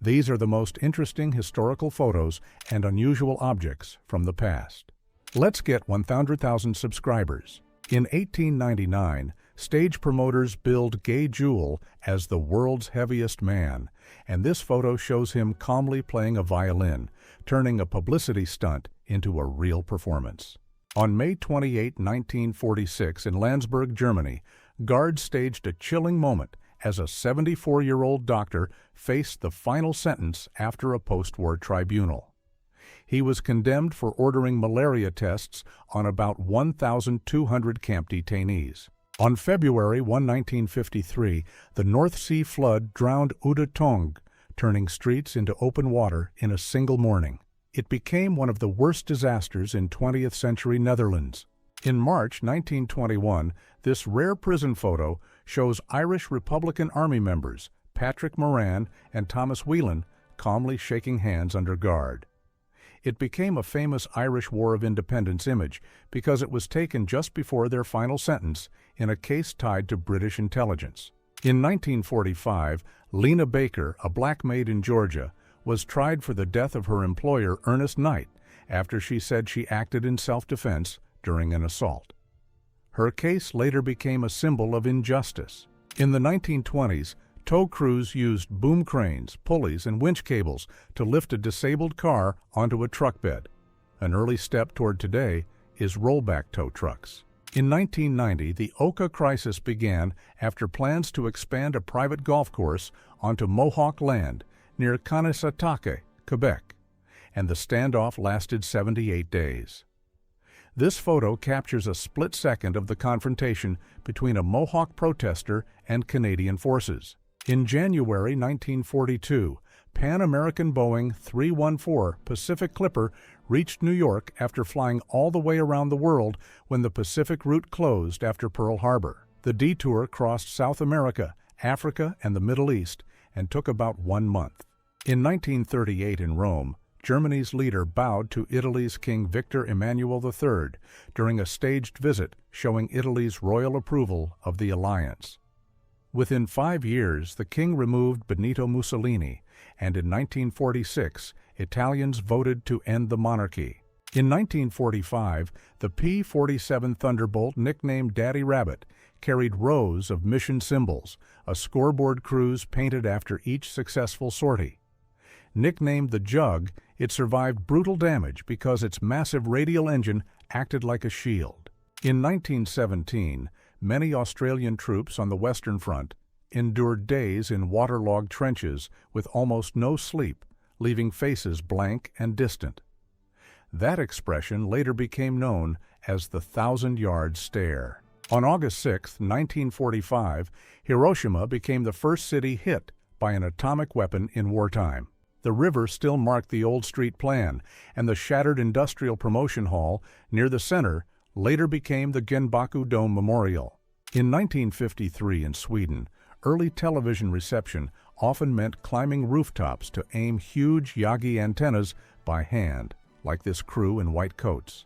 These are the most interesting historical photos and unusual objects from the past. Let's get 100,000 subscribers. In 1899, stage promoters billed Gay Jewell as the world's heaviest man, and this photo shows him calmly playing a violin, turning a publicity stunt into a real performance. On May 28, 1946, in Landsberg, Germany, guards staged a chilling moment as a 74-year-old doctor faced the final sentence after a post-war tribunal. He was condemned for ordering malaria tests on about 1,200 camp detainees. On February 1, 1953, the North Sea flood drowned Oude Tong, turning streets into open water in a single morning. It became one of the worst disasters in 20th century Netherlands. In March 1921, this rare prison photo shows Irish Republican Army members, Patrick Moran and Thomas Whelan, calmly shaking hands under guard. It became a famous Irish War of Independence image because it was taken just before their final sentence in a case tied to British intelligence. In 1945, Lena Baker, a black maid in Georgia, was tried for the death of her employer, Ernest Knight, after she said she acted in self-defense during an assault. Her case later became a symbol of injustice. In the 1920s, tow crews used boom cranes, pulleys, and winch cables to lift a disabled car onto a truck bed. An early step toward today is rollback tow trucks. In 1990, the Oka crisis began after plans to expand a private golf course onto Mohawk land near Kanesatake, Quebec, and the standoff lasted 78 days. This photo captures a split second of the confrontation between a Mohawk protester and Canadian forces. In January 1942, Pan American Boeing 314 Pacific Clipper reached New York after flying all the way around the world when the Pacific route closed after Pearl Harbor. The detour crossed South America, Africa, and the Middle East and took about 1 month. In 1938 in Rome, Germany's leader bowed to Italy's King Victor Emmanuel III during a staged visit showing Italy's royal approval of the alliance. Within 5 years, the king removed Benito Mussolini, and in 1946, Italians voted to end the monarchy. In 1945, the P-47 Thunderbolt, nicknamed Daddy Rabbit, carried rows of mission symbols, a scoreboard cruise painted after each successful sortie. Nicknamed the Jug, it survived brutal damage because its massive radial engine acted like a shield. In 1917, many Australian troops on the Western Front endured days in waterlogged trenches with almost no sleep, leaving faces blank and distant. That expression later became known as the 1,000-yard stare. On August 6, 1945, Hiroshima became the first city hit by an atomic weapon in wartime. The river still marked the old street plan, and the shattered industrial promotion hall near the center later became the Genbaku Dome Memorial. In 1953 in Sweden, early television reception often meant climbing rooftops to aim huge Yagi antennas by hand, like this crew in white coats.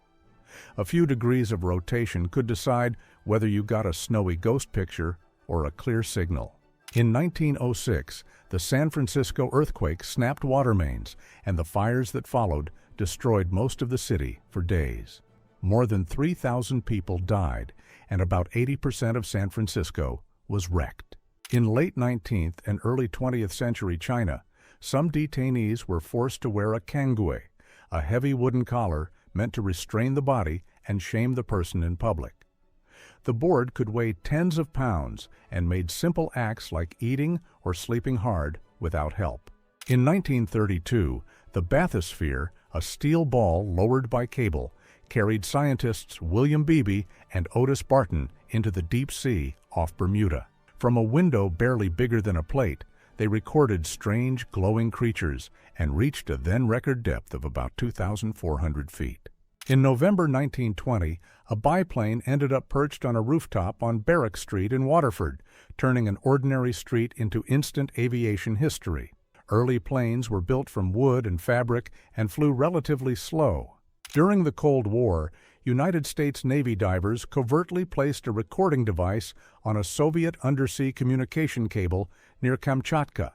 A few degrees of rotation could decide whether you got a snowy ghost picture or a clear signal. In 1906, the San Francisco earthquake snapped water mains, and the fires that followed destroyed most of the city for days. More than 3,000 people died, and about 80% of San Francisco was wrecked. In late 19th and early 20th century China, some detainees were forced to wear a cangue, a heavy wooden collar meant to restrain the body and shame the person in public. The board could weigh tens of pounds and made simple acts like eating or sleeping hard without help. In 1932, the bathysphere, a steel ball lowered by cable, carried scientists William Beebe and Otis Barton into the deep sea off Bermuda. From a window barely bigger than a plate, they recorded strange, glowing creatures and reached a then-record depth of about 2,400 feet. In November 1920, a biplane ended up perched on a rooftop on Barrack Street in Waterford, turning an ordinary street into instant aviation history. Early planes were built from wood and fabric and flew relatively slow. During the Cold War, United States Navy divers covertly placed a recording device on a Soviet undersea communication cable near Kamchatka,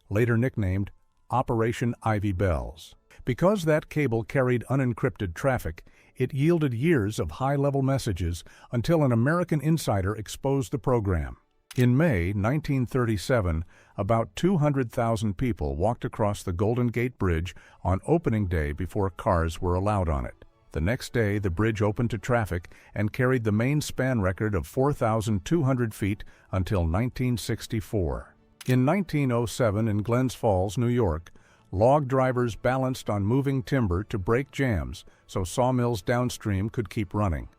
later nicknamed Operation Ivy Bells. Because that cable carried unencrypted traffic, it yielded years of high-level messages until an American insider exposed the program. In May 1937, about 200,000 people walked across the Golden Gate Bridge on opening day before cars were allowed on it. The next day, the bridge opened to traffic and carried the main span record of 4,200 feet until 1964. In 1907 in Glens Falls, New York, log drivers balanced on moving timber to break jams so sawmills downstream could keep running.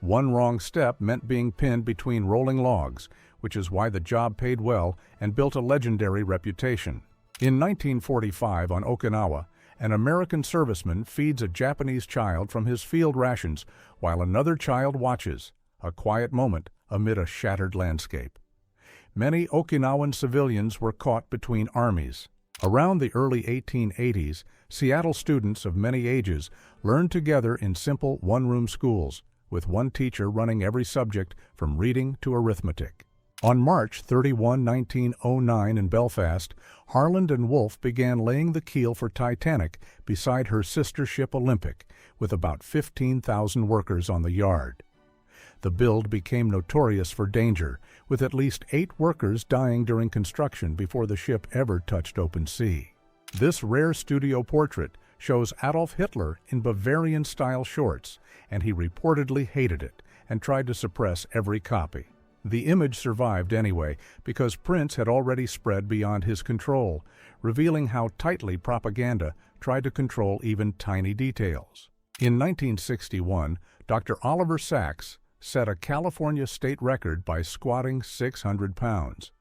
One wrong step meant being pinned between rolling logs, which is why the job paid well and built a legendary reputation. In 1945 on Okinawa, an American serviceman feeds a Japanese child from his field rations while another child watches, a quiet moment amid a shattered landscape. Many Okinawan civilians were caught between armies. Around the early 1880s, Seattle students of many ages learned together in simple one-room schools, with one teacher running every subject from reading to arithmetic. On March 31, 1909 in Belfast, Harland and Wolff began laying the keel for Titanic beside her sister ship Olympic, with about 15,000 workers on the yard. The build became notorious for danger, with at least 8 workers dying during construction before the ship ever touched open sea. This rare studio portrait shows Adolf Hitler in Bavarian-style shorts, and he reportedly hated it and tried to suppress every copy. The image survived anyway because prints had already spread beyond his control, revealing how tightly propaganda tried to control even tiny details. In 1961, Dr. Oliver Sacks set a California state record by squatting 600 pounds.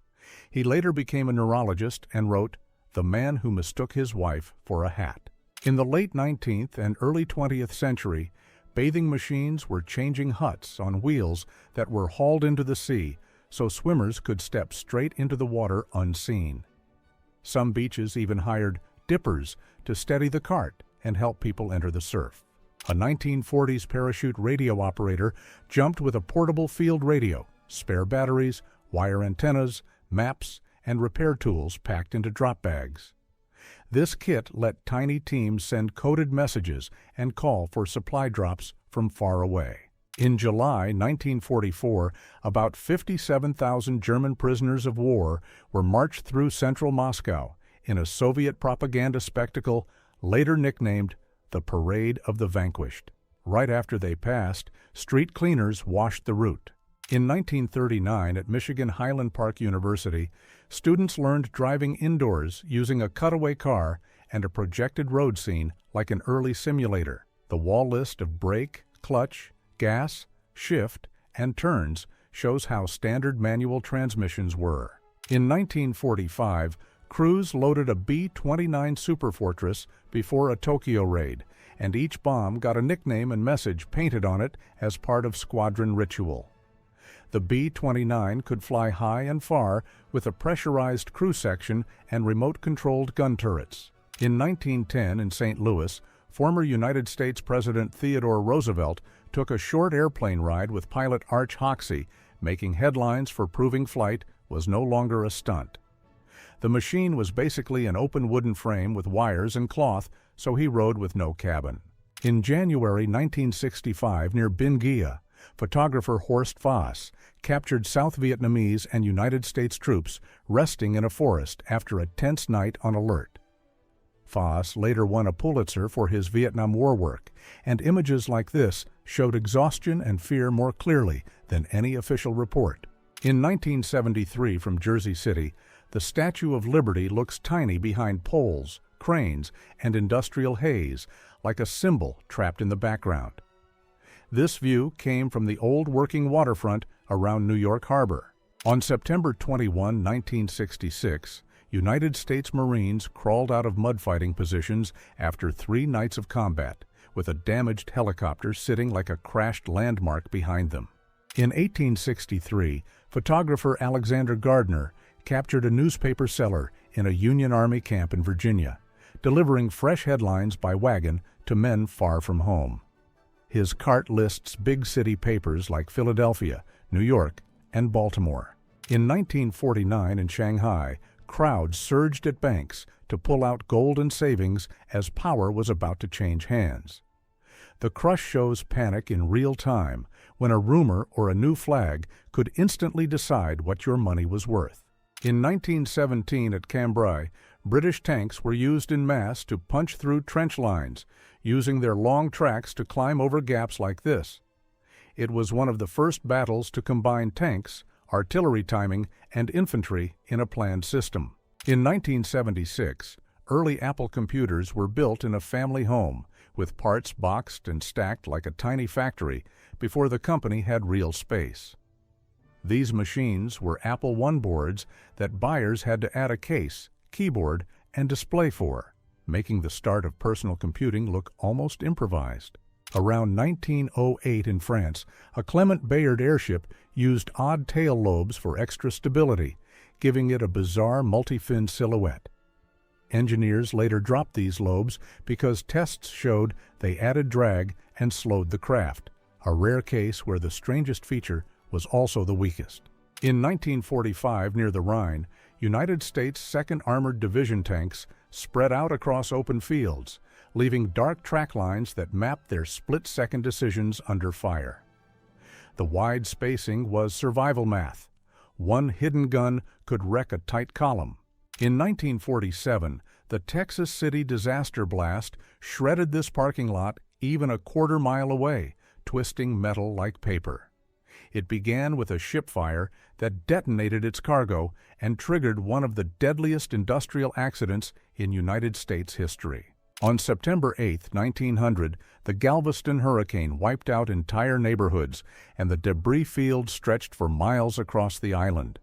He later became a neurologist and wrote, "The Man Who Mistook His Wife for a Hat." In the late 19th and early 20th century, bathing machines were changing huts on wheels that were hauled into the sea so swimmers could step straight into the water unseen. Some beaches even hired dippers to steady the cart and help people enter the surf. A 1940s parachute radio operator jumped with a portable field radio, spare batteries, wire antennas, maps, and repair tools packed into drop bags. This kit let tiny teams send coded messages and call for supply drops from far away. In July 1944, about 57,000 German prisoners of war were marched through central Moscow in a Soviet propaganda spectacle later nicknamed the Parade of the Vanquished. Right after they passed, street cleaners washed the route. In 1939 at Michigan Highland Park University, students learned driving indoors using a cutaway car and a projected road scene like an early simulator. The wall list of brake, clutch, gas, shift, and turns shows how standard manual transmissions were. In 1945, crews loaded a B-29 Superfortress before a Tokyo raid, and each bomb got a nickname and message painted on it as part of squadron ritual. The B-29 could fly high and far with a pressurized crew section and remote-controlled gun turrets. In 1910 in St. Louis, former United States President Theodore Roosevelt took a short airplane ride with pilot Arch Hoxsey, making headlines for proving flight was no longer a stunt. The machine was basically an open wooden frame with wires and cloth, so he rode with no cabin. In January 1965 near Binh Gia, photographer Horst Voss captured South Vietnamese and United States troops resting in a forest after a tense night on alert. Voss later won a Pulitzer for his Vietnam War work, and images like this showed exhaustion and fear more clearly than any official report. In 1973 from Jersey City, the Statue of Liberty looks tiny behind poles, cranes, and industrial haze, like a symbol trapped in the background. This view came from the old working waterfront around New York Harbor. On September 21, 1966, United States Marines crawled out of mud fighting positions after 3 nights of combat, with a damaged helicopter sitting like a crashed landmark behind them. In 1863, photographer Alexander Gardner captured a newspaper seller in a Union Army camp in Virginia, delivering fresh headlines by wagon to men far from home. His cart lists big city papers like Philadelphia, New York, and Baltimore. In 1949 in Shanghai, crowds surged at banks to pull out gold and savings as power was about to change hands. The crush shows panic in real time when a rumor or a new flag could instantly decide what your money was worth. In 1917 at Cambrai, British tanks were used en masse to punch through trench lines, using their long tracks to climb over gaps like this. It was one of the first battles to combine tanks, artillery timing, and infantry in a planned system. In 1976, early Apple computers were built in a family home, with parts boxed and stacked like a tiny factory before the company had real space. These machines were Apple I boards that buyers had to add a case, keyboard, and display for, making the start of personal computing look almost improvised. Around 1908 in France, a Clement Bayard airship used odd tail lobes for extra stability, giving it a bizarre multi-fin silhouette. Engineers later dropped these lobes because tests showed they added drag and slowed the craft, a rare case where the strangest feature was also the weakest. In 1945, near the Rhine, United States 2nd Armored Division tanks spread out across open fields, leaving dark track lines that mapped their split-second decisions under fire. The wide spacing was survival math. One hidden gun could wreck a tight column. In 1947, the Texas City disaster blast shredded this parking lot even a quarter-mile away, twisting metal like paper. It began with a ship fire that detonated its cargo and triggered one of the deadliest industrial accidents in United States history. On September 8, 1900, the Galveston hurricane wiped out entire neighborhoods, and the debris field stretched for miles across the island.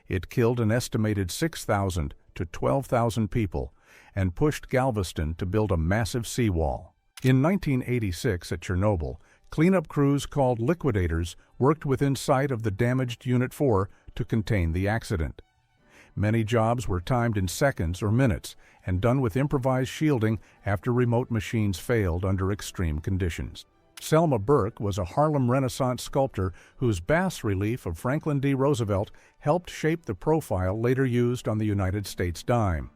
It killed an estimated 6,000 to 12,000 people and pushed Galveston to build a massive seawall. In 1986 at Chernobyl, cleanup crews called liquidators worked within sight of the damaged Unit 4 to contain the accident. Many jobs were timed in seconds or minutes and done with improvised shielding after remote machines failed under extreme conditions. Selma Burke was a Harlem Renaissance sculptor whose bas-relief of Franklin D. Roosevelt helped shape the profile later used on the United States dime.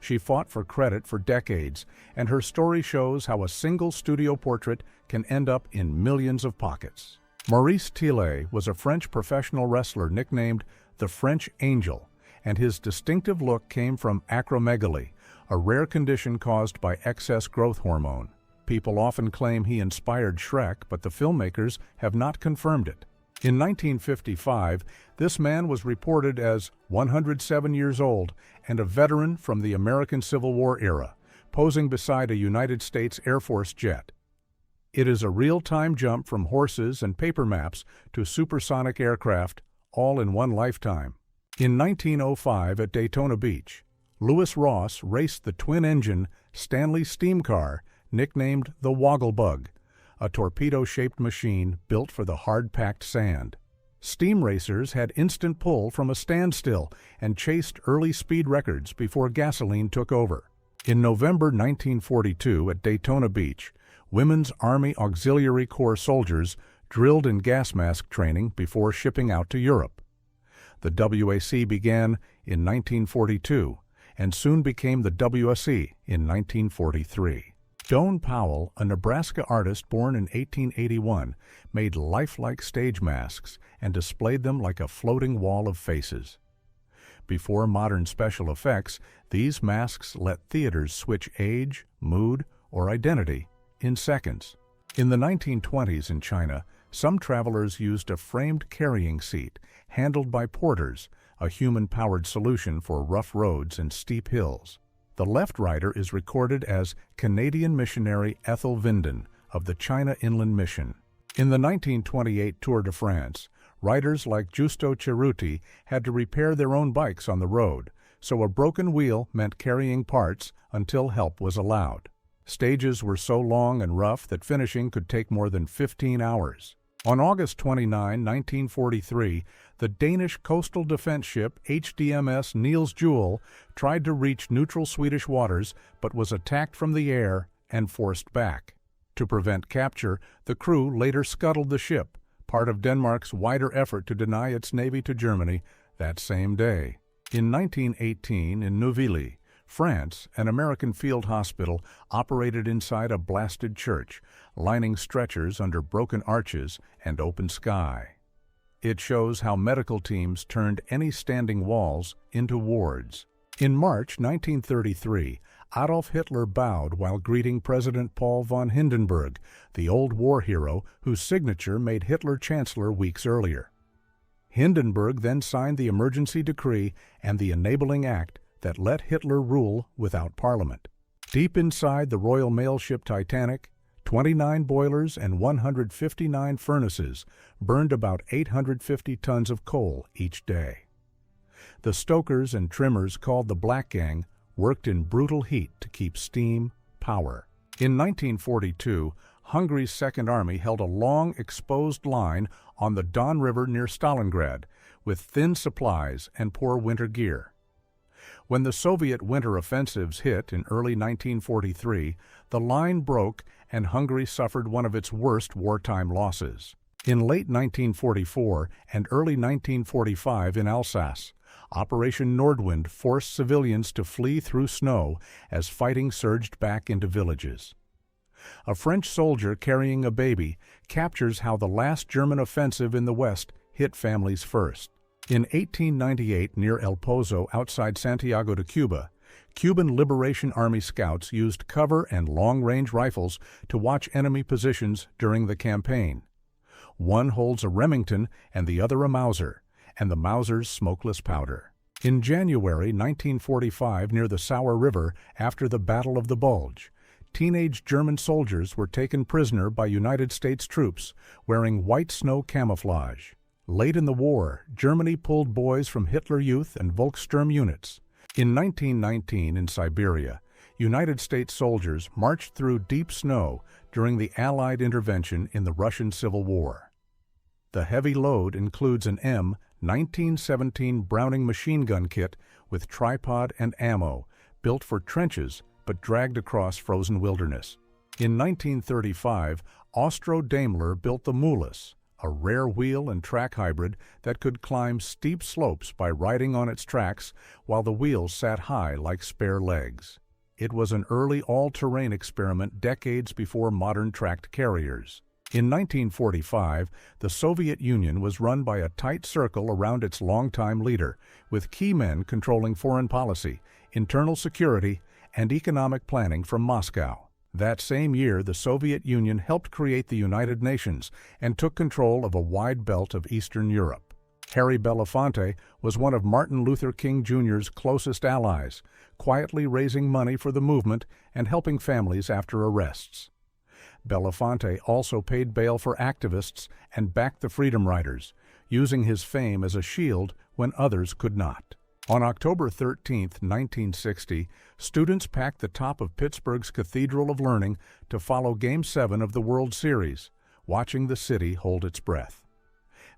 She fought for credit for decades, and her story shows how a single studio portrait can end up in millions of pockets. Maurice Tillet was a French professional wrestler nicknamed the French Angel, and his distinctive look came from acromegaly, a rare condition caused by excess growth hormone. People often claim he inspired Shrek, but the filmmakers have not confirmed it. In 1955, this man was reported as 107 years old and a veteran from the American Civil War era, posing beside a United States Air Force jet. It is a real-time jump from horses and paper maps to supersonic aircraft, all in one lifetime. In 1905 at Daytona Beach, Lewis Ross raced the twin-engine Stanley steam car nicknamed the Wogglebug, a torpedo-shaped machine built for the hard-packed sand. Steam racers had instant pull from a standstill and chased early speed records before gasoline took over. In November 1942 at Daytona Beach, Women's Army Auxiliary Corps soldiers drilled in gas mask training before shipping out to Europe. The WAC began in 1942 and soon became the WSC in 1943. Doane Powell, a Nebraska artist born in 1881, made lifelike stage masks and displayed them like a floating wall of faces. Before modern special effects, these masks let theaters switch age, mood, or identity in seconds. In the 1920s in China, some travelers used a framed carrying seat handled by porters, a human-powered solution for rough roads and steep hills. The left rider is recorded as Canadian missionary Ethel Vinden of the China Inland Mission. In the 1928 Tour de France, riders like Giusto Cerruti had to repair their own bikes on the road, so a broken wheel meant carrying parts until help was allowed. Stages were so long and rough that finishing could take more than 15 hours. On August 29, 1943, the Danish coastal defense ship HDMS Niels Juel tried to reach neutral Swedish waters but was attacked from the air and forced back. To prevent capture, the crew later scuttled the ship, part of Denmark's wider effort to deny its navy to Germany that same day. In 1918, in Neuville, France, an American field hospital operated inside a blasted church, lining stretchers under broken arches and open sky. It shows how medical teams turned any standing walls into wards. In March 1933, Adolf Hitler bowed while greeting President Paul von Hindenburg, the old war hero whose signature made Hitler chancellor weeks earlier. Hindenburg then signed the emergency decree and the enabling act that let Hitler rule without parliament. Deep inside the Royal Mail ship Titanic, 29 boilers and 159 furnaces burned about 850 tons of coal each day. The stokers and trimmers, called the Black Gang, worked in brutal heat to keep steam, power. In 1942, Hungary's Second Army held a long, exposed line on the Don River near Stalingrad, with thin supplies and poor winter gear. When the Soviet winter offensives hit in early 1943, the line broke and Hungary suffered one of its worst wartime losses. In late 1944 and early 1945 in Alsace, Operation Nordwind forced civilians to flee through snow as fighting surged back into villages. A French soldier carrying a baby captures how the last German offensive in the West hit families first. In 1898, near El Pozo outside Santiago de Cuba, Cuban Liberation Army scouts used cover and long-range rifles to watch enemy positions during the campaign. One holds a Remington and the other a Mauser, and the Mauser's smokeless powder. In January 1945, near the Sauer River, after the Battle of the Bulge, teenage German soldiers were taken prisoner by United States troops wearing white snow camouflage. Late in the war, Germany pulled boys from Hitler Youth and Volkssturm units. In 1919, in Siberia, United States soldiers marched through deep snow during the Allied intervention in the Russian Civil War. The heavy load includes an M1917 Browning machine gun kit with tripod and ammo, built for trenches but dragged across frozen wilderness. In 1935, Austro-Daimler built the Mulus, a rare wheel and track hybrid that could climb steep slopes by riding on its tracks while the wheels sat high like spare legs. It was an early all-terrain experiment decades before modern tracked carriers. In 1945, the Soviet Union was run by a tight circle around its longtime leader, with key men controlling foreign policy, internal security, and economic planning from Moscow. That same year, the Soviet Union helped create the United Nations and took control of a wide belt of Eastern Europe. Harry Belafonte was one of Martin Luther King Jr.'s closest allies, quietly raising money for the movement and helping families after arrests. Belafonte also paid bail for activists and backed the Freedom Riders, using his fame as a shield when others could not. On October 13, 1960, students packed the top of Pittsburgh's Cathedral of Learning to follow Game 7 of the World Series, watching the city hold its breath.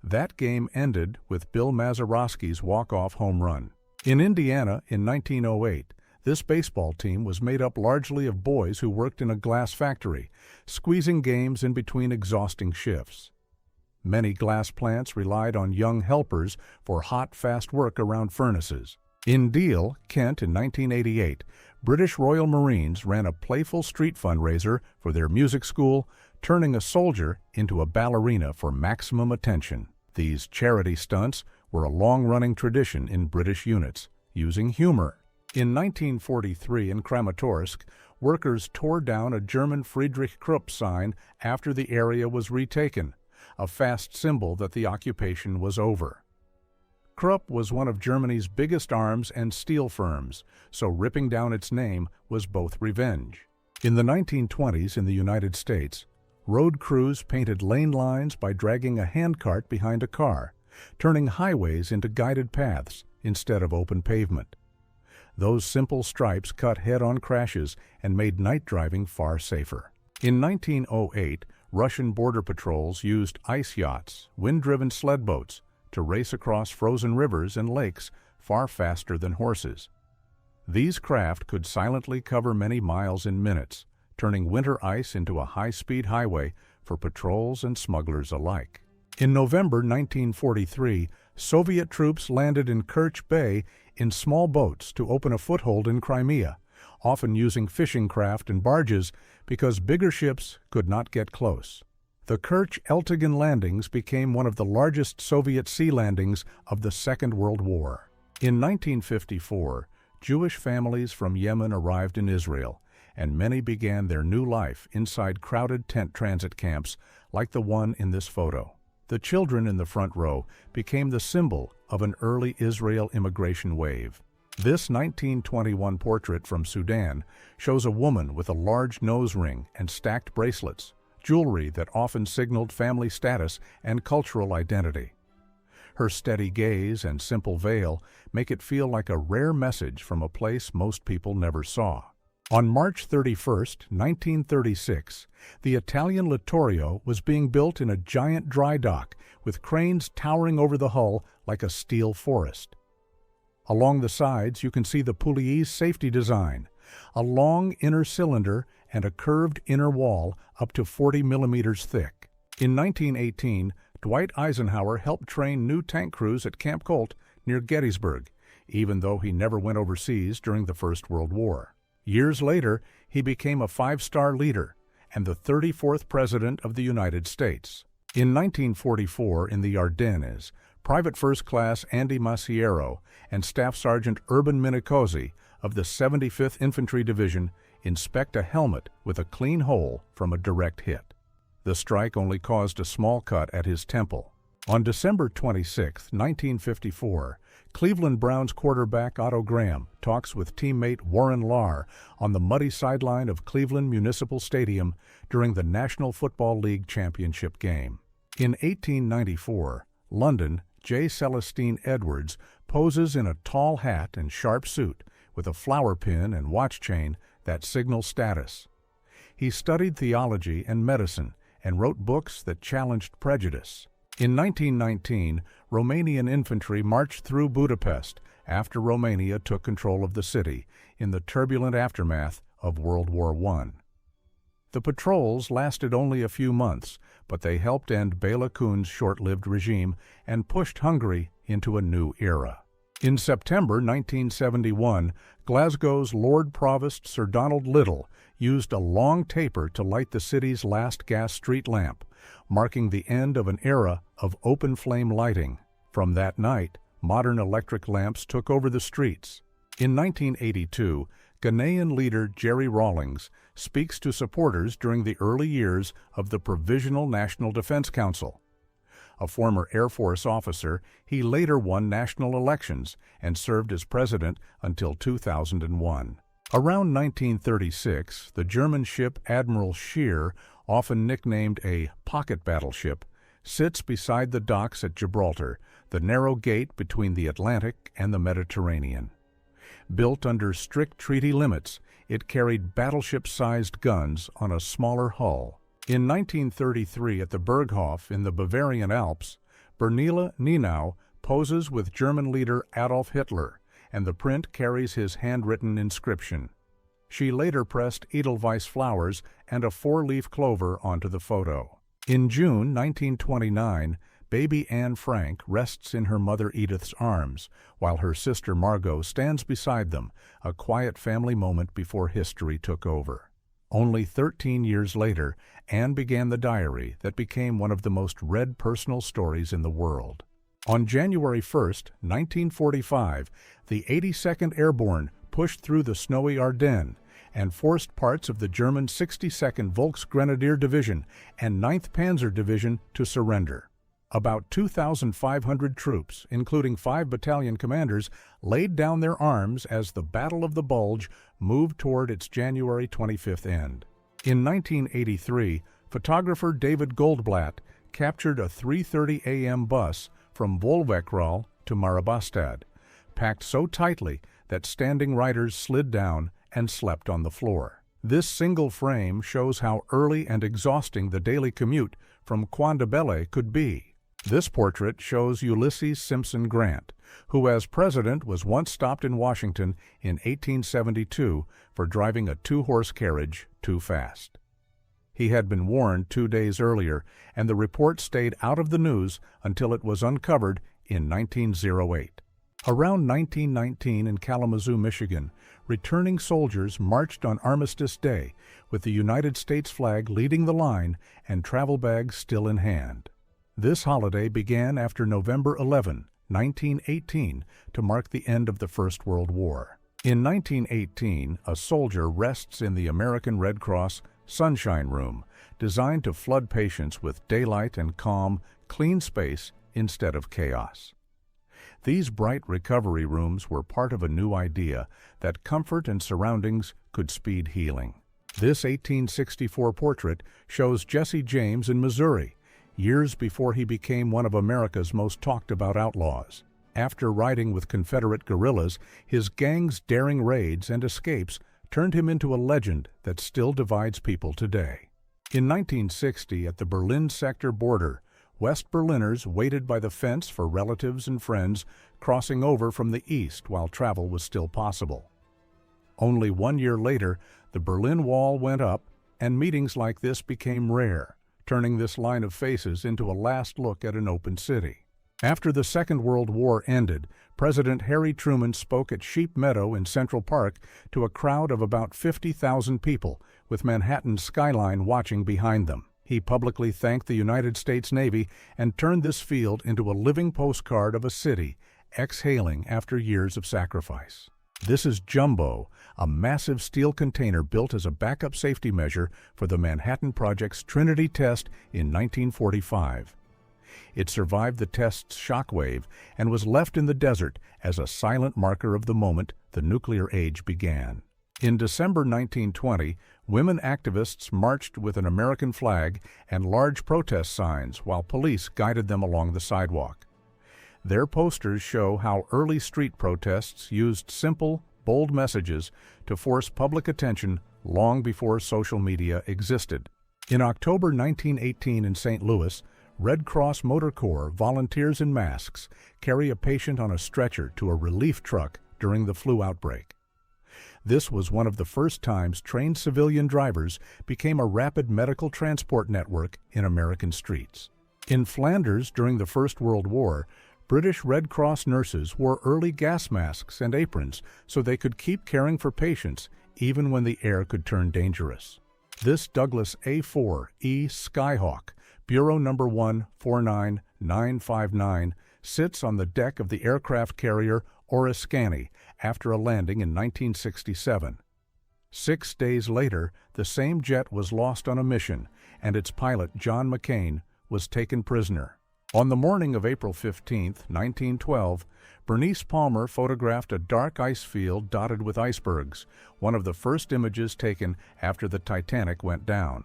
That game ended with Bill Mazeroski's walk-off home run. In Indiana, in 1908, this baseball team was made up largely of boys who worked in a glass factory, squeezing games in between exhausting shifts. Many glass plants relied on young helpers for hot, fast work around furnaces. In Deal, Kent, in 1988, British Royal Marines ran a playful street fundraiser for their music school, turning a soldier into a ballerina for maximum attention. These charity stunts were a long-running tradition in British units, using humor. In 1943, in Kramatorsk, workers tore down a German Friedrich Krupp sign after the area was retaken, a fast symbol that the occupation was over. Krupp was one of Germany's biggest arms and steel firms, so ripping down its name was both revenge. In the 1920s in the United States, road crews painted lane lines by dragging a handcart behind a car, turning highways into guided paths instead of open pavement. Those simple stripes cut head-on crashes and made night driving far safer. In 1908, Russian border patrols used ice yachts, wind-driven sled boats, to race across frozen rivers and lakes far faster than horses. These craft could silently cover many miles in minutes, turning winter ice into a high-speed highway for patrols and smugglers alike. In November 1943, Soviet troops landed in Kerch Bay in small boats to open a foothold in Crimea, often using fishing craft and barges because bigger ships could not get close. The Kerch-Eltigan landings became one of the largest Soviet sea landings of the Second World War. In 1954, Jewish families from Yemen arrived in Israel, and many began their new life inside crowded tent transit camps like the one in this photo. The children in the front row became the symbol of an early Israel immigration wave. This 1921 portrait from Sudan shows a woman with a large nose ring and stacked bracelets, jewelry that often signaled family status and cultural identity. Her steady gaze and simple veil make it feel like a rare message from a place most people never saw. On March 31, 1936, the Italian Littorio was being built in a giant dry dock with cranes towering over the hull like a steel forest. Along the sides, you can see the Pugliese safety design, a long inner cylinder and a curved inner wall up to 40 millimeters thick. In 1918, Dwight Eisenhower helped train new tank crews at Camp Colt near Gettysburg, even though he never went overseas during the First World War. Years later, he became a five-star leader and the 34th President of the United States. In 1944, in the Ardennes, Private First Class Andy Masiero and Staff Sergeant Urban Minicosi of the 75th Infantry Division inspect a helmet with a clean hole from a direct hit. The strike only caused a small cut at his temple. On December 26, 1954, Cleveland Browns quarterback Otto Graham talks with teammate Warren Lahr on the muddy sideline of Cleveland Municipal Stadium during the National Football League championship game. In 1894, London, J. Celestine Edwards poses in a tall hat and sharp suit with a flower pin and watch chain that signal status. He studied theology and medicine and wrote books that challenged prejudice. In 1919, Romanian infantry marched through Budapest after Romania took control of the city in the turbulent aftermath of World War I. The patrols lasted only a few months, but they helped end Bela Kun's short-lived regime and pushed Hungary into a new era. In September 1971, Glasgow's Lord Provost Sir Donald Liddell used a long taper to light the city's last gas street lamp, marking the end of an era of open-flame lighting. From that night, modern electric lamps took over the streets. In 1982, Ghanaian leader Jerry Rawlings speaks to supporters during the early years of the Provisional National Defense Council. A former Air Force officer, he later won national elections and served as president until 2001. Around 1936, the German ship Admiral Scheer, often nicknamed a pocket battleship, sits beside the docks at Gibraltar, the narrow gate between the Atlantic and the Mediterranean. Built under strict treaty limits, it carried battleship-sized guns on a smaller hull. In 1933 at the Berghof in the Bavarian Alps, Bernila Nienau poses with German leader Adolf Hitler, and the print carries his handwritten inscription. She later pressed Edelweiss flowers and a four-leaf clover onto the photo. In June 1929, baby Anne Frank rests in her mother Edith's arms, while her sister Margot stands beside them, a quiet family moment before history took over. Only 13 years later, Anne began the diary that became one of the most read personal stories in the world. On January 1, 1945, the 82nd Airborne pushed through the snowy Ardennes and forced parts of the German 62nd Volksgrenadier Division and 9th Panzer Division to surrender. About 2,500 troops, including 5 battalion commanders, laid down their arms as the Battle of the Bulge moved toward its January 25th end. In 1983, photographer David Goldblatt captured a 3:30 a.m. bus from Volvekral to Marabastad, packed so tightly that standing riders slid down and slept on the floor. This single frame shows how early and exhausting the daily commute from Quandabele could be. This portrait shows Ulysses Simpson Grant, who as president was once stopped in Washington in 1872 for driving a 2-horse carriage too fast. He had been warned 2 days earlier, and the report stayed out of the news until it was uncovered in 1908. Around 1919 in Kalamazoo, Michigan, returning soldiers marched on Armistice Day with the United States flag leading the line and travel bags still in hand. This holiday began after November 11, 1918, to mark the end of the First World War. In 1918, a soldier rests in the American Red Cross Sunshine Room, designed to flood patients with daylight and calm, clean space instead of chaos. These bright recovery rooms were part of a new idea that comfort and surroundings could speed healing. This 1864 portrait shows Jesse James in Missouri, years before he became one of America's most talked-about outlaws. After riding with Confederate guerrillas, his gang's daring raids and escapes turned him into a legend that still divides people today. In 1960, at the Berlin sector border, West Berliners waited by the fence for relatives and friends crossing over from the east while travel was still possible. Only 1 year later, the Berlin Wall went up, and meetings like this became rare, turning this line of faces into a last look at an open city. After the Second World War ended, President Harry Truman spoke at Sheep Meadow in Central Park to a crowd of about 50,000 people, with Manhattan's skyline watching behind them. He publicly thanked the United States Navy and turned this field into a living postcard of a city exhaling after years of sacrifice. This is Jumbo, a massive steel container built as a backup safety measure for the Manhattan Project's Trinity test in 1945. It survived the test's shockwave and was left in the desert as a silent marker of the moment the nuclear age began. In December 1920, women activists marched with an American flag and large protest signs while police guided them along the sidewalk. Their posters show how early street protests used simple, bold messages to force public attention long before social media existed. In October 1918 in St. Louis, Red Cross Motor Corps volunteers in masks carry a patient on a stretcher to a relief truck during the flu outbreak. This was one of the first times trained civilian drivers became a rapid medical transport network in American streets. In Flanders during the First World War, British Red Cross nurses wore early gas masks and aprons so they could keep caring for patients even when the air could turn dangerous. This Douglas A-4E Skyhawk, Bureau number 149959, sits on the deck of the aircraft carrier Oriskany after a landing in 1967. 6 days later, the same jet was lost on a mission, and its pilot, John McCain, was taken prisoner. On the morning of April 15, 1912, Bernice Palmer photographed a dark ice field dotted with icebergs, one of the first images taken after the Titanic went down.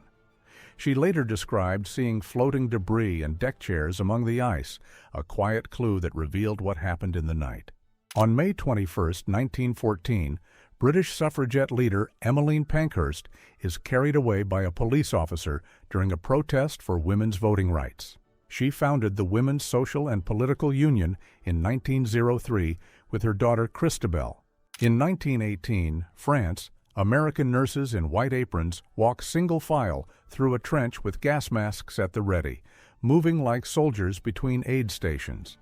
She later described seeing floating debris and deck chairs among the ice, a quiet clue that revealed what happened in the night. On May 21, 1914, British suffragette leader Emmeline Pankhurst is carried away by a police officer during a protest for women's voting rights. She founded the Women's Social and Political Union in 1903 with her daughter Christabel. In 1918, France, American nurses in white aprons walk single file through a trench with gas masks at the ready, moving like soldiers between aid stations.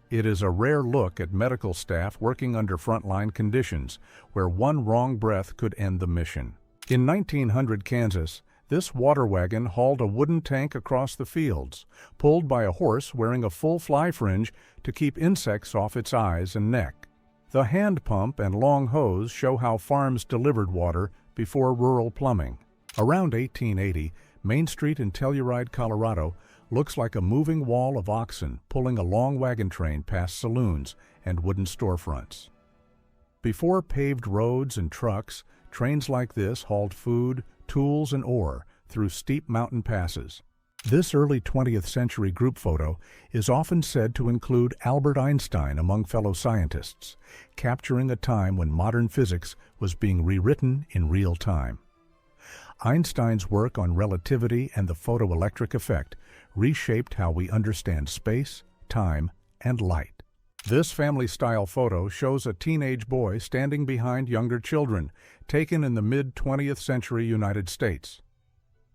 It is a rare look at medical staff working under frontline conditions, where one wrong breath could end the mission. In 1900 Kansas, this water wagon hauled a wooden tank across the fields, pulled by a horse wearing a full fly fringe to keep insects off its eyes and neck. The hand pump and long hose show how farms delivered water before rural plumbing. Around 1880, Main Street in Telluride, Colorado, looks like a moving wall of oxen pulling a long wagon train past saloons and wooden storefronts. Before paved roads and trucks, trains like this hauled food, tools, and ore through steep mountain passes. This early 20th century group photo is often said to include Albert Einstein among fellow scientists, capturing a time when modern physics was being rewritten in real time. Einstein's work on relativity and the photoelectric effect reshaped how we understand space, time, and light. This family-style photo shows a teenage boy standing behind younger children, taken in the mid-20th century United States.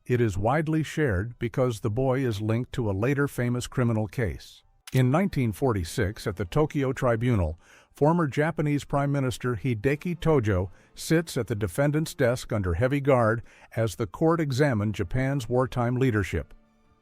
It is widely shared because the boy is linked to a later famous criminal case. In 1946, at the Tokyo Tribunal, former Japanese Prime Minister Hideki Tojo sits at the defendant's desk under heavy guard as the court examined Japan's wartime leadership.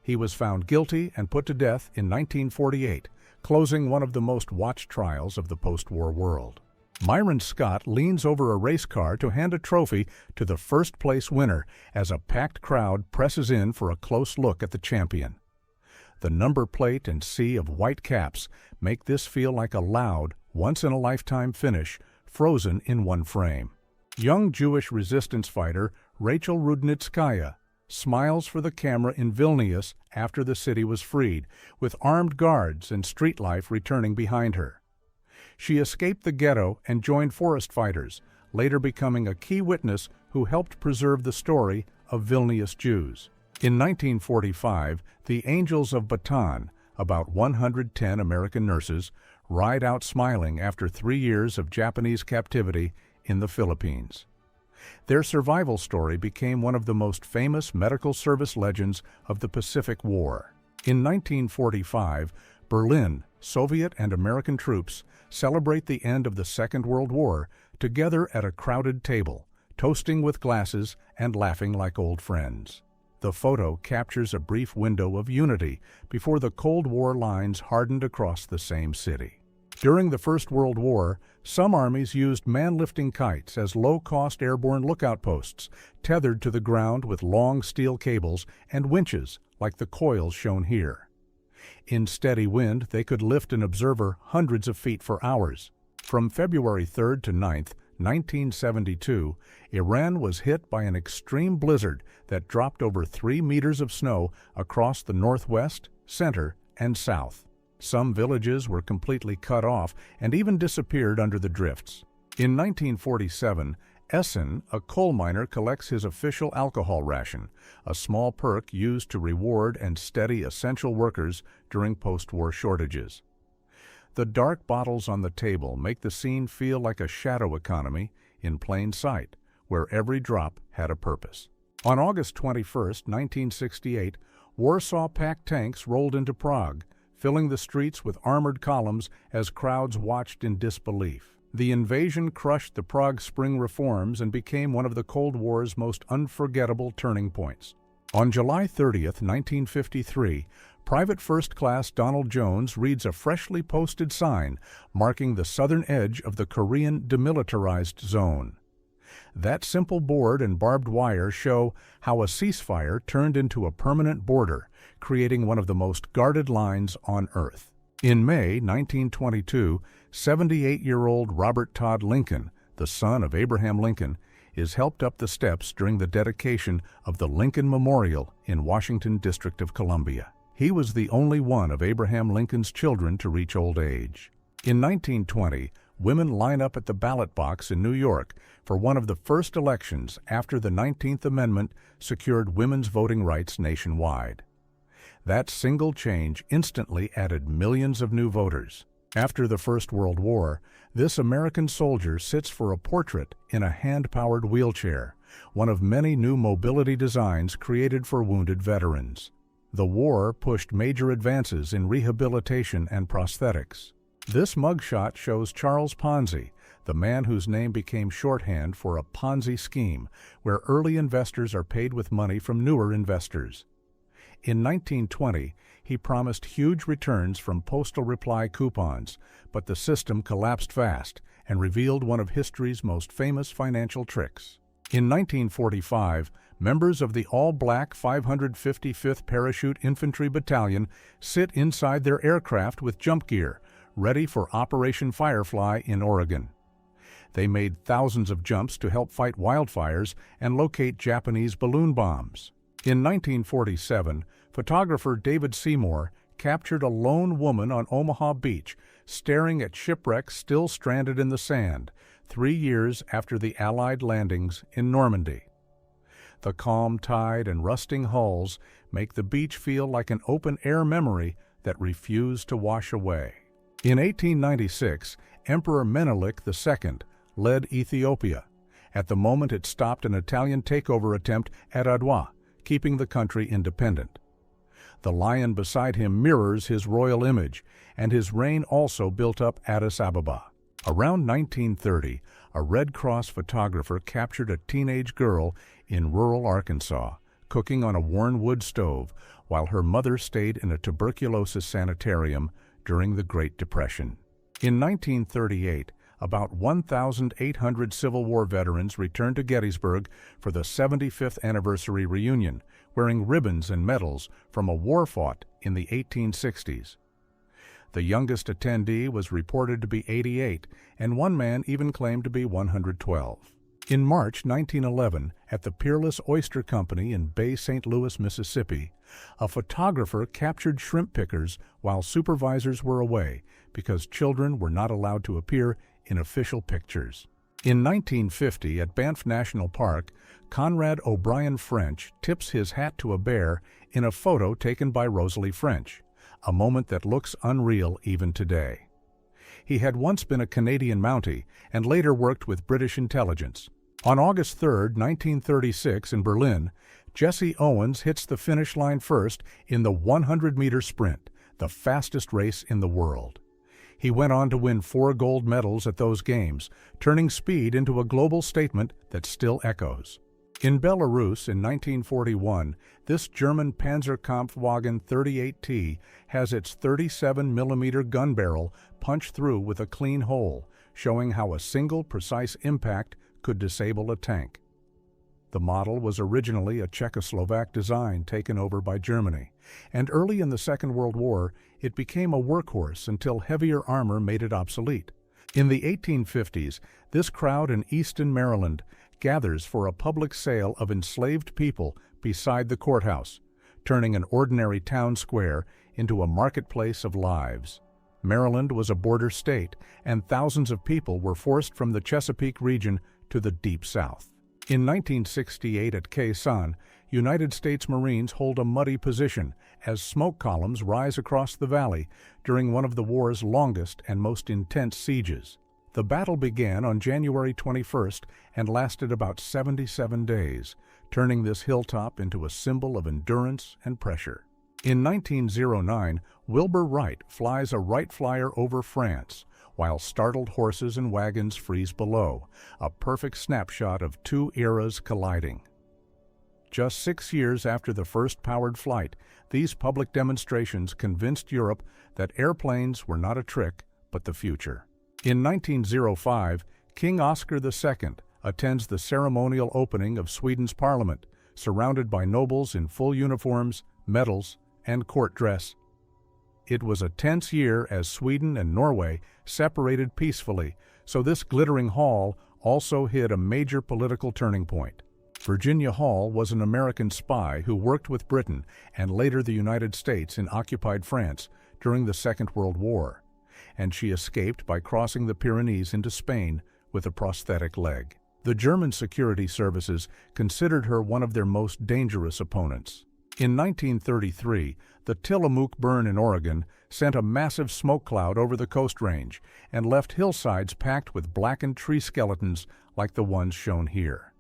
He was found guilty and put to death in 1948, closing one of the most watched trials of the post-war world. Myron Scott leans over a race car to hand a trophy to the first-place winner as a packed crowd presses in for a close look at the champion. The number plate and sea of white caps make this feel like a loud, once-in-a-lifetime finish, frozen in one frame. Young Jewish resistance fighter Rachel Rudnitskaya smiles for the camera in Vilnius after the city was freed, with armed guards and street life returning behind her. She escaped the ghetto and joined forest fighters, later becoming a key witness who helped preserve the story of Vilnius Jews. In 1945, the Angels of Bataan, about 110 American nurses, ride out smiling after 3 years of Japanese captivity in the Philippines. Their survival story became one of the most famous medical service legends of the Pacific War. In 1945, Berlin, Soviet and American troops celebrate the end of the Second World War together at a crowded table, toasting with glasses and laughing like old friends. The photo captures a brief window of unity before the Cold War lines hardened across the same city. During the First World War, some armies used man-lifting kites as low-cost airborne lookout posts, tethered to the ground with long steel cables and winches like the coils shown here. In steady wind, they could lift an observer hundreds of feet for hours. From February 3rd to 9th, 1972, Iran was hit by an extreme blizzard that dropped over 3 meters of snow across the northwest, center, and south. Some villages were completely cut off and even disappeared under the drifts. In 1947, Essen, a coal miner, collects his official alcohol ration, a small perk used to reward and steady essential workers during post-war shortages. The dark bottles on the table make the scene feel like a shadow economy in plain sight, where every drop had a purpose. On August 21, 1968, Warsaw-packed tanks rolled into Prague, filling the streets with armored columns as crowds watched in disbelief. The invasion crushed the Prague Spring reforms and became one of the Cold War's most unforgettable turning points. On July 30, 1953, Private First Class Donald Jones reads a freshly posted sign marking the southern edge of the Korean demilitarized zone. That simple board and barbed wire show how a ceasefire turned into a permanent border, creating one of the most guarded lines on Earth. In May 1922, 78-year-old Robert Todd Lincoln, the son of Abraham Lincoln, is helped up the steps during the dedication of the Lincoln Memorial in Washington, District of Columbia. He was the only one of Abraham Lincoln's children to reach old age. In 1920, women line up at the ballot box in New York for one of the first elections after the 19th Amendment secured women's voting rights nationwide. That single change instantly added millions of new voters. After the First World War, this American soldier sits for a portrait in a hand-powered wheelchair, one of many new mobility designs created for wounded veterans. The war pushed major advances in rehabilitation and prosthetics. This mugshot shows Charles Ponzi, the man whose name became shorthand for a Ponzi scheme, where early investors are paid with money from newer investors. In 1920, he promised huge returns from postal reply coupons, but the system collapsed fast and revealed one of history's most famous financial tricks. In 1945, members of the all-black 555th Parachute Infantry Battalion sit inside their aircraft with jump gear, ready for Operation Firefly in Oregon. They made thousands of jumps to help fight wildfires and locate Japanese balloon bombs. In 1947, photographer David Seymour captured a lone woman on Omaha Beach, staring at shipwrecks still stranded in the sand, 3 years after the Allied landings in Normandy. The calm tide and rusting hulls make the beach feel like an open-air memory that refused to wash away. In 1896, Emperor Menelik II led Ethiopia, at the moment it stopped an Italian takeover attempt at Adwa, keeping the country independent. The lion beside him mirrors his royal image, and his reign also built up Addis Ababa. Around 1930, a Red Cross photographer captured a teenage girl in rural Arkansas, cooking on a worn wood stove, while her mother stayed in a tuberculosis sanitarium during the Great Depression. In 1938, about 1,800 Civil War veterans returned to Gettysburg for the 75th anniversary reunion, wearing ribbons and medals from a war fought in the 1860s. The youngest attendee was reported to be 88, and one man even claimed to be 112. In March 1911, at the Peerless Oyster Company in Bay St. Louis, Mississippi, a photographer captured shrimp pickers while supervisors were away because children were not allowed to appear in official pictures. In 1950, at Banff National Park, Conrad O'Brien French tips his hat to a bear in a photo taken by Rosalie French, a moment that looks unreal even today. He had once been a Canadian Mountie and later worked with British intelligence. On August 3, 1936, in Berlin, Jesse Owens hits the finish line first in the 100-meter sprint, the fastest race in the world. He went on to win 4 gold medals at those games, turning speed into a global statement that still echoes. In Belarus in 1941, this German Panzerkampfwagen 38T has its 37mm gun barrel punched through with a clean hole, showing how a single precise impact could disable a tank. The model was originally a Czechoslovak design taken over by Germany, and early in the Second World War it became a workhorse until heavier armor made it obsolete. In the 1850s, this crowd in Easton, Maryland, gathers for a public sale of enslaved people beside the courthouse, turning an ordinary town square into a marketplace of lives. Maryland was a border state, and thousands of people were forced from the Chesapeake region to the Deep South. In 1968 at Khe Sanh, United States Marines hold a muddy position as smoke columns rise across the valley during one of the war's longest and most intense sieges. The battle began on January 21st and lasted about 77 days, turning this hilltop into a symbol of endurance and pressure. In 1909, Wilbur Wright flies a Wright Flyer over France, while startled horses and wagons freeze below, a perfect snapshot of 2 eras colliding. Just 6 years after the first powered flight, these public demonstrations convinced Europe that airplanes were not a trick, but the future. In 1905, King Oscar II attends the ceremonial opening of Sweden's parliament, surrounded by nobles in full uniforms, medals, and court dress. It was a tense year as Sweden and Norway separated peacefully, so this glittering hall also hit a major political turning point. Virginia Hall was an American spy who worked with Britain and later the United States in occupied France during the Second World War, and she escaped by crossing the Pyrenees into Spain with a prosthetic leg. The German security services considered her one of their most dangerous opponents. In 1933, the Tillamook burn in Oregon sent a massive smoke cloud over the Coast Range and left hillsides packed with blackened tree skeletons like the ones shown here.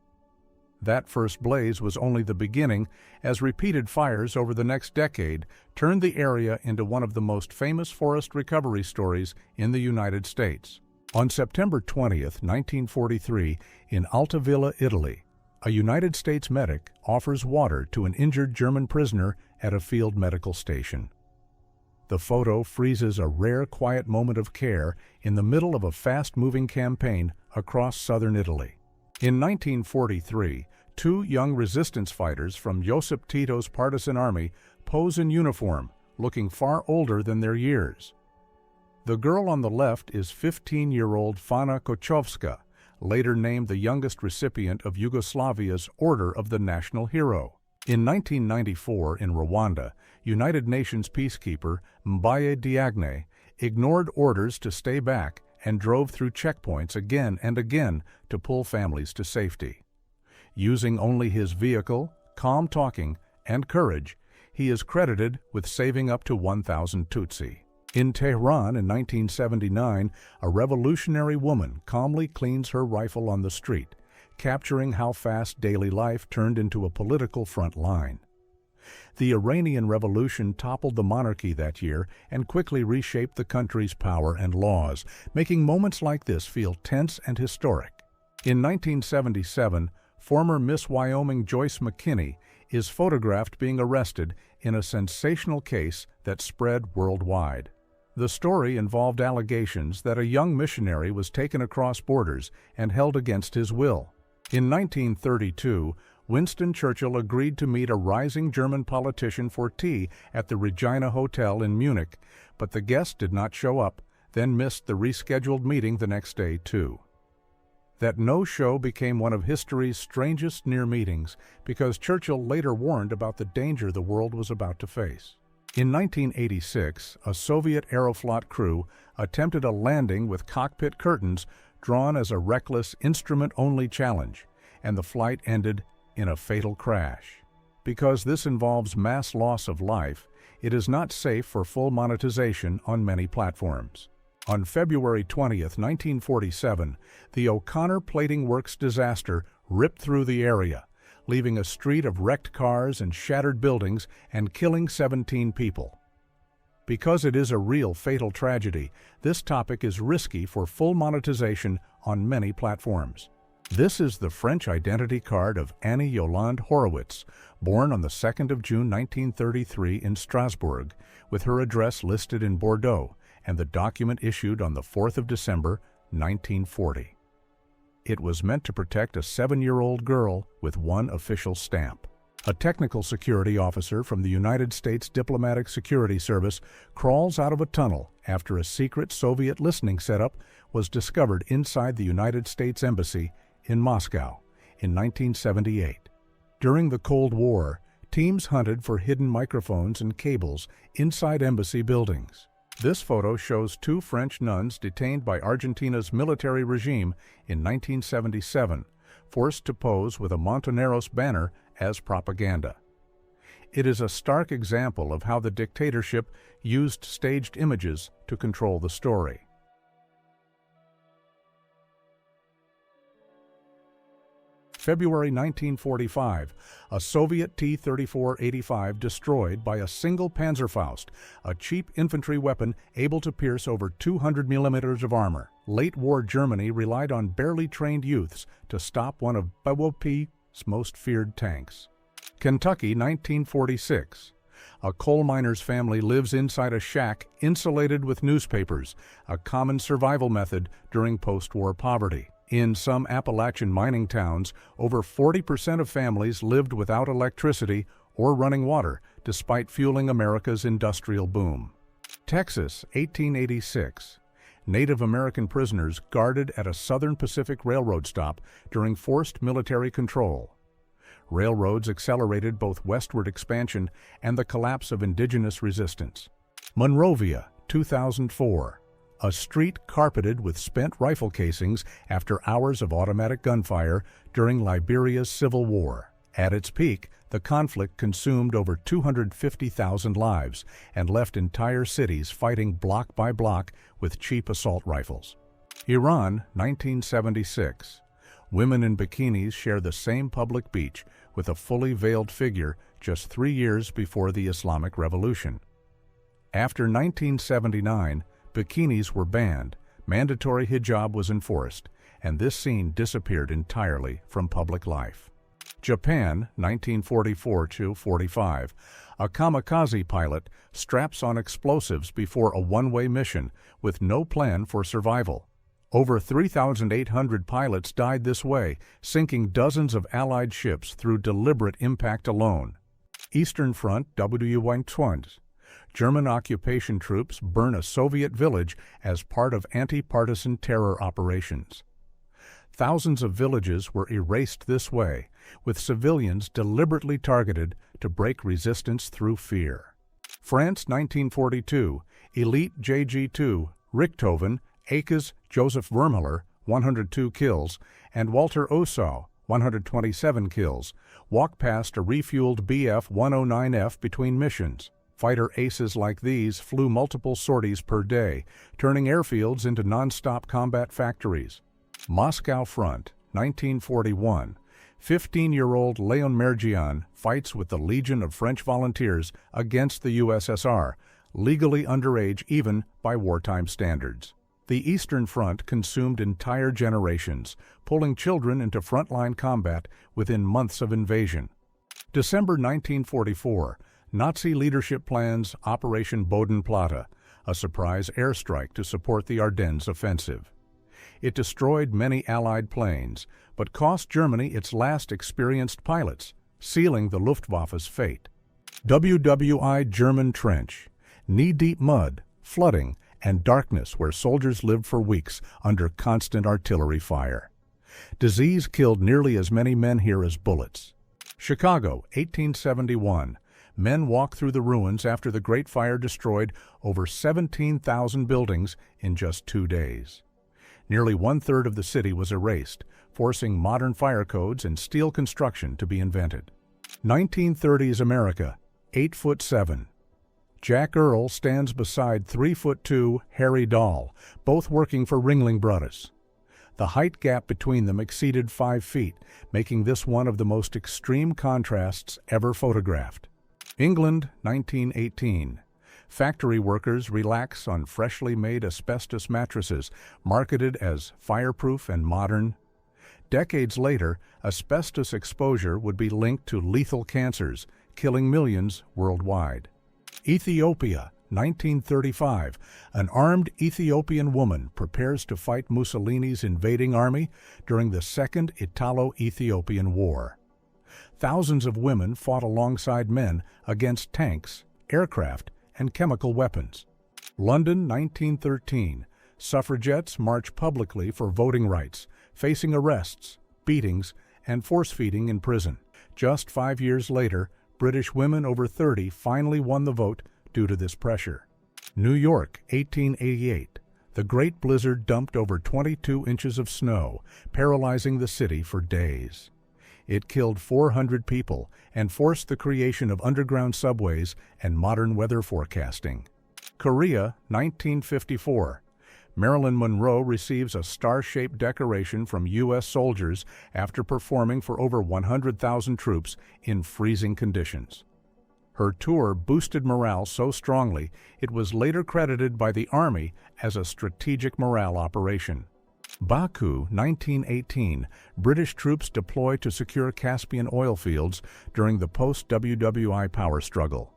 That first blaze was only the beginning, as repeated fires over the next decade turned the area into one of the most famous forest recovery stories in the United States. On September 20, 1943, in Altavilla, Italy, a United States medic offers water to an injured German prisoner at a field medical station. The photo freezes a rare quiet moment of care in the middle of a fast-moving campaign across southern Italy. In 1943, 2 young resistance fighters from Josip Tito's partisan army pose in uniform, looking far older than their years. The girl on the left is 15-year-old Fana Kochovska, later named the youngest recipient of Yugoslavia's Order of the National Hero. In 1994, in Rwanda, United Nations peacekeeper Mbaye Diagne ignored orders to stay back and drove through checkpoints again and again to pull families to safety. Using only his vehicle, calm talking, and courage, he is credited with saving up to 1,000 Tutsi. In Tehran in 1979, a revolutionary woman calmly cleans her rifle on the street, capturing how fast daily life turned into a political front line. The Iranian Revolution toppled the monarchy that year and quickly reshaped the country's power and laws, making moments like this feel tense and historic. In 1977, former Miss Wyoming Joyce McKinney is photographed being arrested in a sensational case that spread worldwide. The story involved allegations that a young missionary was taken across borders and held against his will. In 1932, Winston Churchill agreed to meet a rising German politician for tea at the Regina Hotel in Munich, but the guest did not show up, then missed the rescheduled meeting the next day too. That no-show became one of history's strangest near-meetings because Churchill later warned about the danger the world was about to face. In 1986, a Soviet Aeroflot crew attempted a landing with cockpit curtains drawn as a reckless, instrument-only challenge, and the flight ended in a fatal crash. Because this involves mass loss of life, it is not safe for full monetization on many platforms. On February 20, 1947, the O'Connor Plating Works disaster ripped through the area, leaving a street of wrecked cars and shattered buildings and killing 17 people. Because it is a real fatal tragedy, this topic is risky for full monetization on many platforms. This is the French identity card of Annie Yolande Horowitz, born on the 2nd of June 1933 in Strasbourg, with her address listed in Bordeaux, and the document issued on the 4th of December, 1940. It was meant to protect a 7-year-old girl with one official stamp. A technical security officer from the United States Diplomatic Security Service crawls out of a tunnel after a secret Soviet listening setup was discovered inside the United States Embassy in Moscow in 1978. During the Cold War, teams hunted for hidden microphones and cables inside embassy buildings. This photo shows 2 French nuns detained by Argentina's military regime in 1977, forced to pose with a Montoneros banner as propaganda. It is a stark example of how the dictatorship used staged images to control the story. February 1945, a Soviet T-34-85 destroyed by a single Panzerfaust, a cheap infantry weapon able to pierce over 200 millimeters of armor. Late-war Germany relied on barely trained youths to stop one of BWP's most feared tanks. Kentucky, 1946. A coal miner's family lives inside a shack insulated with newspapers, a common survival method during post-war poverty. In some Appalachian mining towns, over 40% of families lived without electricity or running water, despite fueling America's industrial boom. Texas, 1886. Native American prisoners guarded at a Southern Pacific Railroad stop during forced military control. Railroads accelerated both westward expansion and the collapse of indigenous resistance. Monrovia, 2004. A street carpeted with spent rifle casings after hours of automatic gunfire during Liberia's Civil War. At its peak, the conflict consumed over 250,000 lives and left entire cities fighting block by block with cheap assault rifles. Iran, 1976. Women in bikinis share the same public beach with a fully veiled figure just 3 years before the Islamic Revolution. After 1979, bikinis were banned, mandatory hijab was enforced, and this scene disappeared entirely from public life. Japan, 1944-45. A kamikaze pilot straps on explosives before a one-way mission with no plan for survival. Over 3,800 pilots died this way, sinking dozens of Allied ships through deliberate impact alone. Eastern Front, W-120. German occupation troops burn a Soviet village as part of anti-partisan terror operations. Thousands of villages were erased this way, with civilians deliberately targeted to break resistance through fear. France, 1942. Elite JG2, Richthofen, Akes Joseph Vermeuler, 102 kills, and Walter Osau, 127 kills, walk past a refueled Bf-109F between missions. Fighter aces like these flew multiple sorties per day, turning airfields into non-stop combat factories. Moscow Front, 1941. 15-year-old Leon Mergian fights with the Legion of French Volunteers against the USSR, legally underage even by wartime standards. The Eastern Front consumed entire generations, pulling children into frontline combat within months of invasion. December 1944, Nazi leadership plans Operation Bodenplatte, a surprise airstrike to support the Ardennes offensive. It destroyed many Allied planes, but cost Germany its last experienced pilots, sealing the Luftwaffe's fate. WWI German Trench, knee-deep mud, flooding, and darkness where soldiers lived for weeks under constant artillery fire. Disease killed nearly as many men here as bullets. Chicago, 1871. Men walked through the ruins after the Great Fire destroyed over 17,000 buildings in just 2 days. Nearly one-third of the city was erased, forcing modern fire codes and steel construction to be invented. 1930s America, 8'7". Jack Earl stands beside 3'2" Harry Dahl, both working for Ringling Brothers. The height gap between them exceeded 5 feet, making this one of the most extreme contrasts ever photographed. England, 1918. Factory workers relax on freshly made asbestos mattresses, marketed as fireproof and modern. Decades later, asbestos exposure would be linked to lethal cancers, killing millions worldwide. Ethiopia, 1935. An armed Ethiopian woman prepares to fight Mussolini's invading army during the Second Italo-Ethiopian War. Thousands of women fought alongside men against tanks, aircraft, and chemical weapons. London, 1913. Suffragettes march publicly for voting rights, facing arrests, beatings, and force-feeding in prison. Just 5 years later, British women over 30 finally won the vote due to this pressure. New York, 1888. The Great Blizzard dumped over 22 inches of snow, paralyzing the city for days. It killed 400 people and forced the creation of underground subways and modern weather forecasting. Korea, 1954. Marilyn Monroe receives a star-shaped decoration from U.S. soldiers after performing for over 100,000 troops in freezing conditions. Her tour boosted morale so strongly it was later credited by the Army as a strategic morale operation. Baku, 1918. British troops deployed to secure Caspian oil fields during the post-WWI power struggle.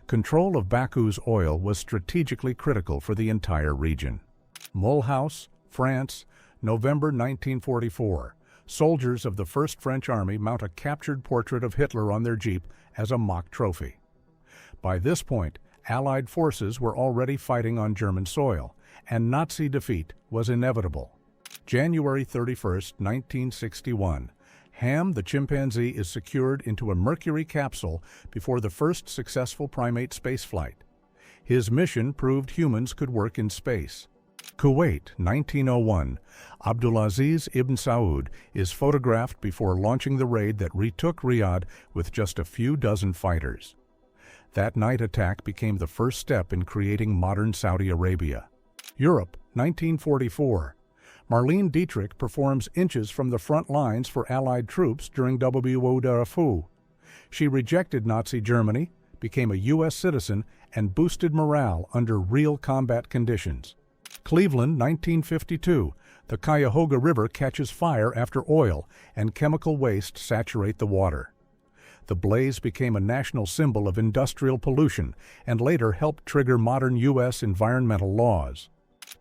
Control of Baku's oil was strategically critical for the entire region. Mulhouse, France, November 1944. Soldiers of the First French Army mount a captured portrait of Hitler on their jeep as a mock trophy. By this point, Allied forces were already fighting on German soil, and Nazi defeat was inevitable. January 31, 1961. Ham the chimpanzee is secured into a Mercury capsule before the first successful primate spaceflight. His mission proved humans could work in space. Kuwait, 1901. Abdulaziz ibn Saud is photographed before launching the raid that retook Riyadh with just a few dozen fighters. That night attack became the first step in creating modern Saudi Arabia. Europe, 1944. Marlene Dietrich performs inches from the front lines for Allied troops during WO Darfur. She rejected Nazi Germany, became a U.S. citizen, and boosted morale under real combat conditions. Cleveland, 1952. The Cuyahoga River catches fire after oil and chemical waste saturate the water. The blaze became a national symbol of industrial pollution and later helped trigger modern U.S. environmental laws.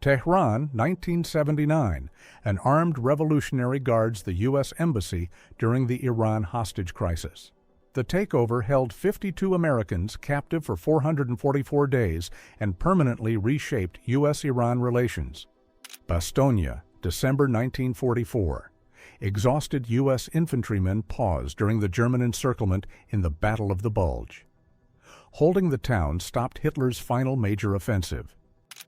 Tehran, 1979. An armed revolutionary guards the U.S. Embassy during the Iran hostage crisis. The takeover held 52 Americans captive for 444 days and permanently reshaped U.S.-Iran relations. Bastogne, December 1944. Exhausted U.S. infantrymen paused during the German encirclement in the Battle of the Bulge. Holding the town stopped Hitler's final major offensive.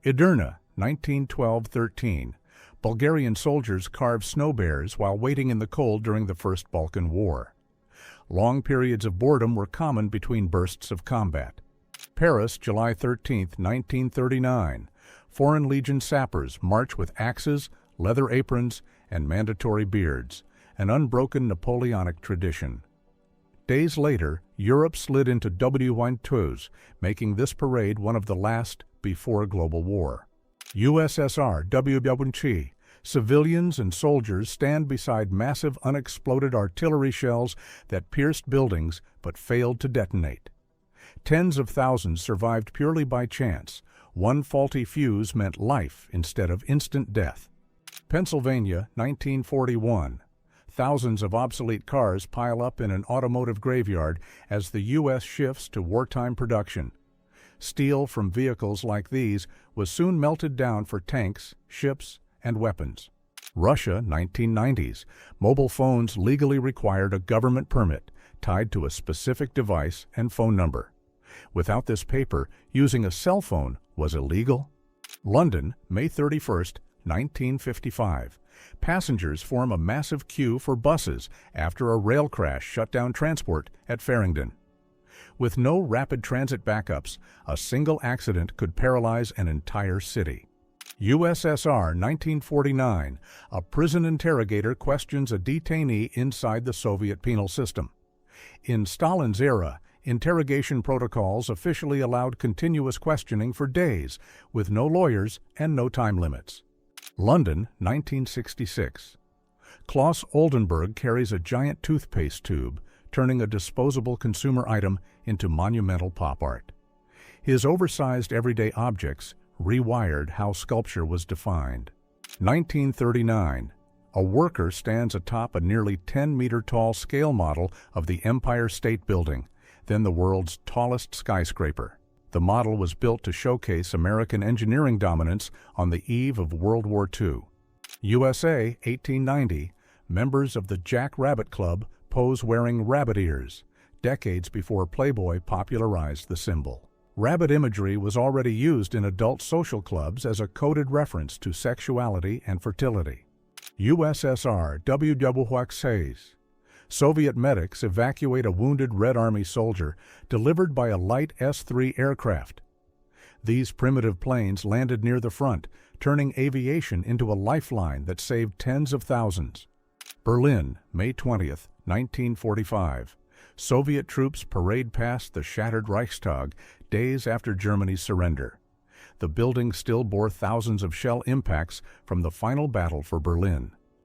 Edirne, 1912-13. Bulgarian soldiers carved snow bears while waiting in the cold during the First Balkan War. Long periods of boredom were common between bursts of combat. Paris, July 13, 1939. Foreign Legion sappers march with axes, leather aprons, and mandatory beards. an unbroken Napoleonic tradition. Days later, Europe slid into W12, making this parade one of the last before global war. USSR W12. Civilians and soldiers stand beside massive unexploded artillery shells that pierced buildings but failed to detonate. Tens of thousands survived purely by chance. One faulty fuse meant life instead of instant death. Pennsylvania, 1941. Thousands of obsolete cars pile up in an automotive graveyard as the U.S. shifts to wartime production. Steel from vehicles like these was soon melted down for tanks, ships, and weapons. Russia, 1990s. Mobile phones legally required a government permit tied to a specific device and phone number. Without this paper, using a cell phone was illegal. London, May 31st, 1955. Passengers form a massive queue for buses after a rail crash shut down transport at Farringdon. With no rapid transit backups, a single accident could paralyze an entire city. USSR, 1949. A prison interrogator questions a detainee inside the Soviet penal system. In Stalin's era, interrogation protocols officially allowed continuous questioning for days, with no lawyers and no time limits. London, 1966. Claes Oldenburg carries a giant toothpaste tube, turning a disposable consumer item into monumental pop art. His oversized everyday objects rewired how sculpture was defined. 1939. A worker stands atop a nearly 10-meter-tall scale model of the Empire State Building, then the world's tallest skyscraper. The model was built to showcase American engineering dominance on the eve of World War II. USA, 1890. Members of the Jack Rabbit Club pose wearing rabbit ears, decades before Playboy popularized the symbol. Rabbit imagery was already used in adult social clubs as a coded reference to sexuality and fertility. USSR WW6. Soviet medics evacuate a wounded Red Army soldier delivered by a light S-3 aircraft. These primitive planes landed near the front, turning aviation into a lifeline that saved tens of thousands. Berlin, May 20th, 1945. Soviet troops parade past the shattered Reichstag days after Germany's surrender. The building still bore thousands of shell impacts from the final battle for Berlin.